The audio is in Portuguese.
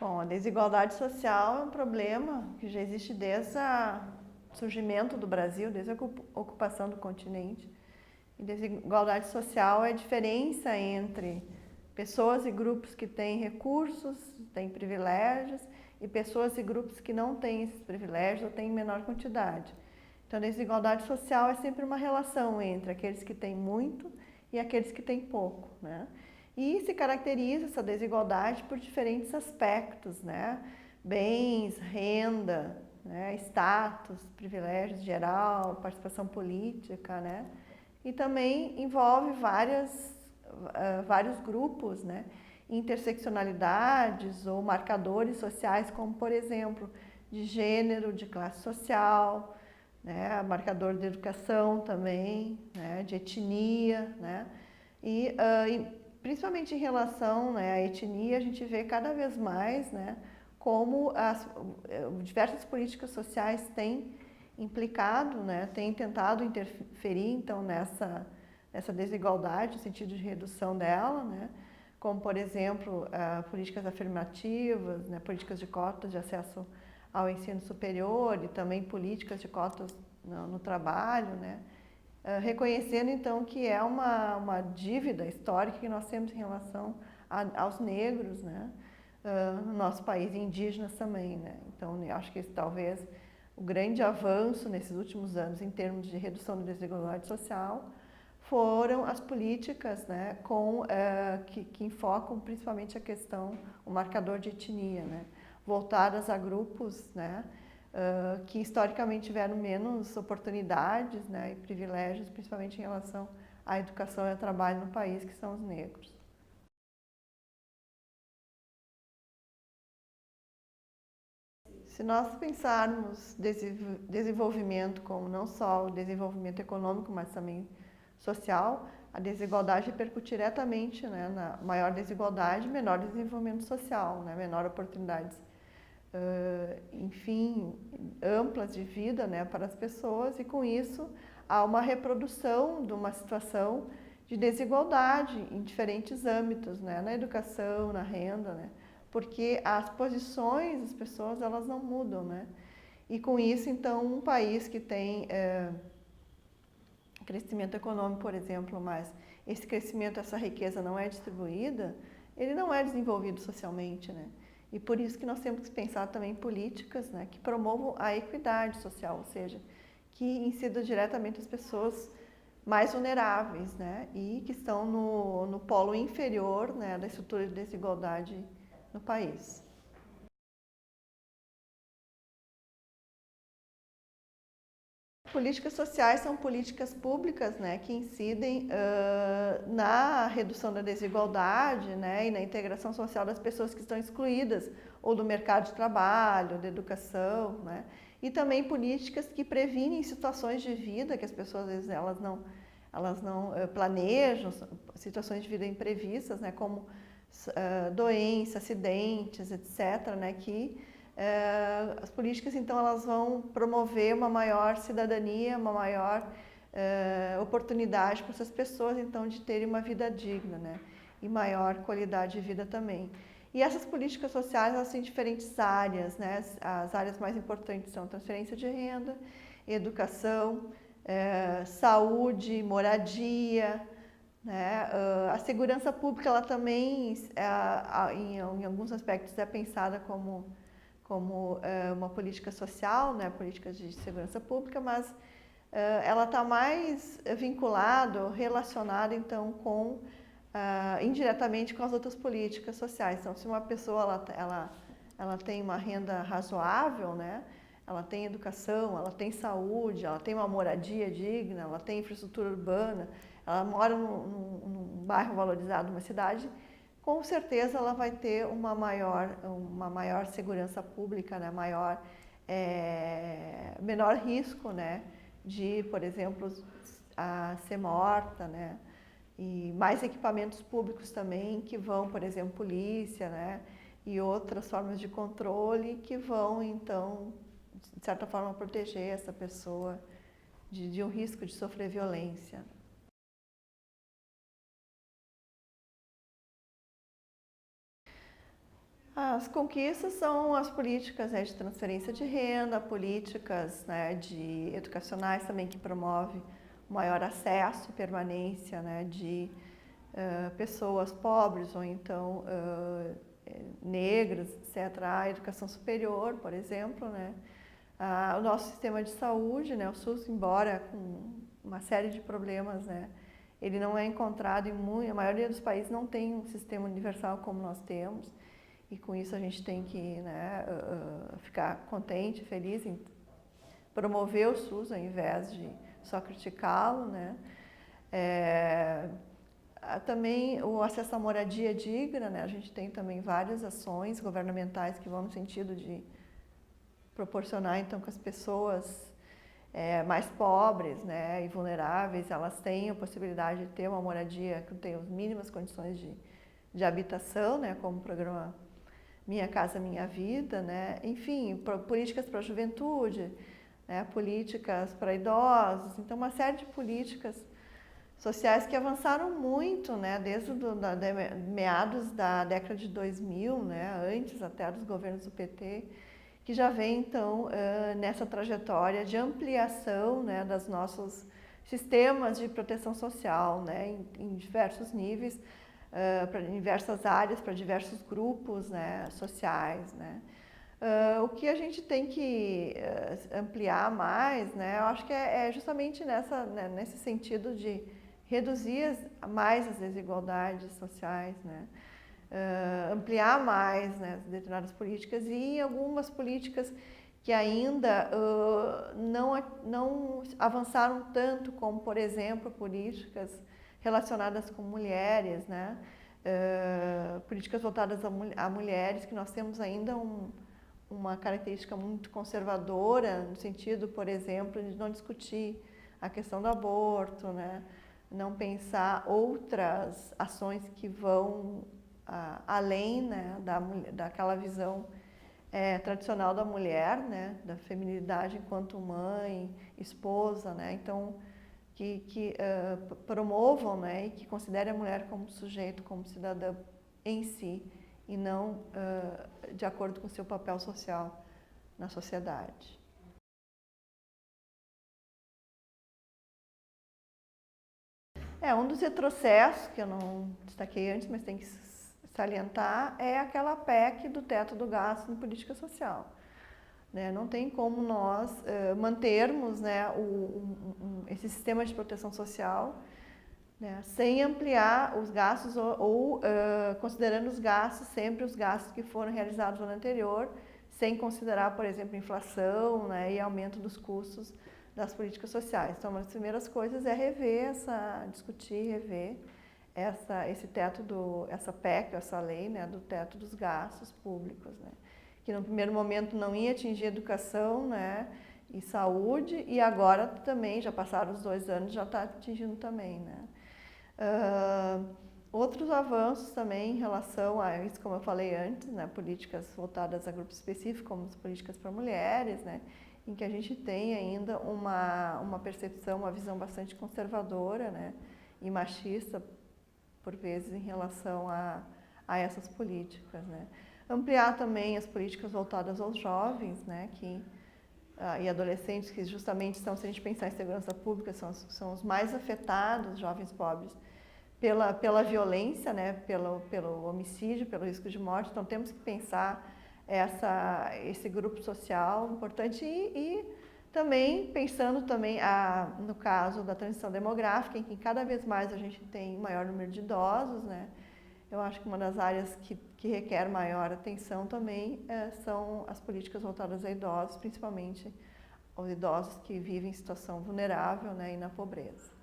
Bom, a desigualdade social é um problema que já existe desde o surgimento do Brasil, desde a ocupação do continente. E desigualdade social é a diferença entre pessoas e grupos que têm recursos, têm privilégios, e pessoas e grupos que não têm esses privilégios ou têm em menor quantidade. Então, a desigualdade social é sempre uma relação entre aqueles que têm muito e aqueles que têm pouco, né? E se caracteriza essa desigualdade por diferentes aspectos, né? Bens, renda, né? Status, privilégios geral, participação política, né? E também envolve vários grupos, né? Interseccionalidades ou marcadores sociais, como, por exemplo, de gênero, de classe social, né? Marcador de educação também, né? De etnia, né? E principalmente em relação, né, à etnia, a gente vê cada vez mais, né, como diversas políticas sociais têm implicado, né, têm tentado interferir então nessa desigualdade, no sentido de redução dela, né, como por exemplo políticas afirmativas, né, políticas de cotas de acesso ao ensino superior e também políticas de cotas no trabalho, né, reconhecendo então que é uma dívida histórica que nós temos em relação aos negros, né, no nosso país, e indígenas também, né. Então, eu acho que esse, talvez o grande avanço nesses últimos anos em termos de redução da desigualdade social foram as políticas, né, que enfocam principalmente a questão, o marcador de etnia, né, voltadas a grupos, né, que historicamente tiveram menos oportunidades, né, e privilégios, principalmente em relação à educação e ao trabalho no país, que são os negros. Se nós pensarmos desenvolvimento como não só o desenvolvimento econômico, mas também social, a desigualdade repercute diretamente, né, na maior desigualdade, menor desenvolvimento social, né, menor oportunidades, enfim, amplas de vida, né, para as pessoas, e com isso há uma reprodução de uma situação de desigualdade em diferentes âmbitos, né, na educação, na renda, né, porque as posições das pessoas, elas não mudam, né, e com isso, então, um país que tem crescimento econômico, por exemplo, mas esse crescimento, essa riqueza não é distribuída, ele não é desenvolvido socialmente, né? E por isso que nós temos que pensar também em políticas, né, que promovam a equidade social, ou seja, que incidam diretamente as pessoas mais vulneráveis, né, e que estão no polo inferior, né, da estrutura de desigualdade no país. Políticas sociais são políticas públicas, né, que incidem na redução da desigualdade, né, e na integração social das pessoas que estão excluídas ou do mercado de trabalho, da educação, né, e também políticas que previnem situações de vida que as pessoas às vezes elas não planejam, situações de vida imprevistas, né, como doenças, acidentes, etc., né, que as políticas, então, elas vão promover uma maior cidadania, uma maior oportunidade para essas pessoas, então, de terem uma vida digna, né? E maior qualidade de vida também. E essas políticas sociais, elas têm diferentes áreas, né? As áreas mais importantes são transferência de renda, educação, saúde, moradia, né? A segurança pública, ela também, em alguns aspectos, é pensada como uma política social, né, políticas de segurança pública, mas ela está mais vinculada, relacionada, então, indiretamente com as outras políticas sociais. Então, se uma pessoa ela tem uma renda razoável, né, ela tem educação, ela tem saúde, ela tem uma moradia digna, ela tem infraestrutura urbana, ela mora num bairro valorizado, numa cidade, com certeza ela vai ter uma maior segurança pública, né? Menor risco, né? De, por exemplo, ser morta, né? E mais equipamentos públicos também que vão, por exemplo, polícia, né? E outras formas de controle que vão, então, de certa forma, proteger essa pessoa de um risco de sofrer violência. As conquistas são as políticas, né, de transferência de renda, políticas, né, educacionais também que promovem o maior acesso e permanência, né, de pessoas pobres ou então negras, etc. A educação superior, por exemplo, né, o nosso sistema de saúde, né, o SUS, embora com uma série de problemas, né, ele não é encontrado a maioria dos países não tem um sistema universal como nós temos. E com isso a gente tem que, né, ficar contente, feliz em promover o SUS ao invés de só criticá-lo, né? Também o acesso à moradia digna, né? A gente tem também várias ações governamentais que vão no sentido de proporcionar então que as pessoas mais pobres, né, e vulneráveis, elas tenham a possibilidade de ter uma moradia que tenha as mínimas condições de habitação, né, como o programa Minha Casa Minha Vida, né? Enfim, políticas para a juventude, né? Políticas para idosos, então uma série de políticas sociais que avançaram muito, né? Desde meados da década de 2000, né? Antes até dos governos do PT, que já vem então nessa trajetória de ampliação, né, dos nossos sistemas de proteção social, né? Em diversos níveis, para diversas áreas, para diversos grupos, né, sociais, né. O que a gente tem que ampliar mais, né, eu acho que é justamente nesse sentido de reduzir mais as desigualdades sociais, né, ampliar mais, né, determinadas políticas e algumas políticas que ainda não avançaram tanto, como, por exemplo, políticas relacionadas com mulheres, né? Políticas voltadas a mulheres, que nós temos ainda uma característica muito conservadora, no sentido, por exemplo, de não discutir a questão do aborto, né? Não pensar outras ações que vão além, né, daquela visão tradicional da mulher, né, da feminilidade enquanto mãe, esposa, né? Então, que promovam, né, e que considerem a mulher como sujeito, como cidadã em si, e não de acordo com o seu papel social na sociedade. Um dos retrocessos, que eu não destaquei antes, mas tem que salientar, é aquela PEC do teto do gasto em política social. Né? Não tem como nós mantermos, né, esse sistema de proteção social, né, sem ampliar os gastos ou considerando os gastos, sempre os gastos que foram realizados no ano anterior, sem considerar, por exemplo, inflação, né, e aumento dos custos das políticas sociais. Então, uma das primeiras coisas é discutir esse teto essa PEC, essa lei, né, do teto dos gastos públicos, né, que no primeiro momento não ia atingir educação, né, e saúde, e agora também, já passaram os 2 anos, já está atingindo também, né. Outros avanços também em relação a isso, como eu falei antes, né, políticas voltadas a grupos específicos, como as políticas para mulheres, né, em que a gente tem ainda uma percepção, uma visão bastante conservadora, né, e machista, por vezes, em relação a essas políticas, né. Ampliar também as políticas voltadas aos jovens, né, e adolescentes, que justamente são, se a gente pensar em segurança pública, são os mais afetados, jovens pobres, pela violência, né, pelo homicídio, pelo risco de morte. Então, temos que pensar esse grupo social importante e também pensando também no caso da transição demográfica, em que cada vez mais a gente tem maior número de idosos, né. Eu acho que uma das áreas que requer maior atenção também são as políticas voltadas a idosos, principalmente aos idosos que vivem em situação vulnerável, né, e na pobreza.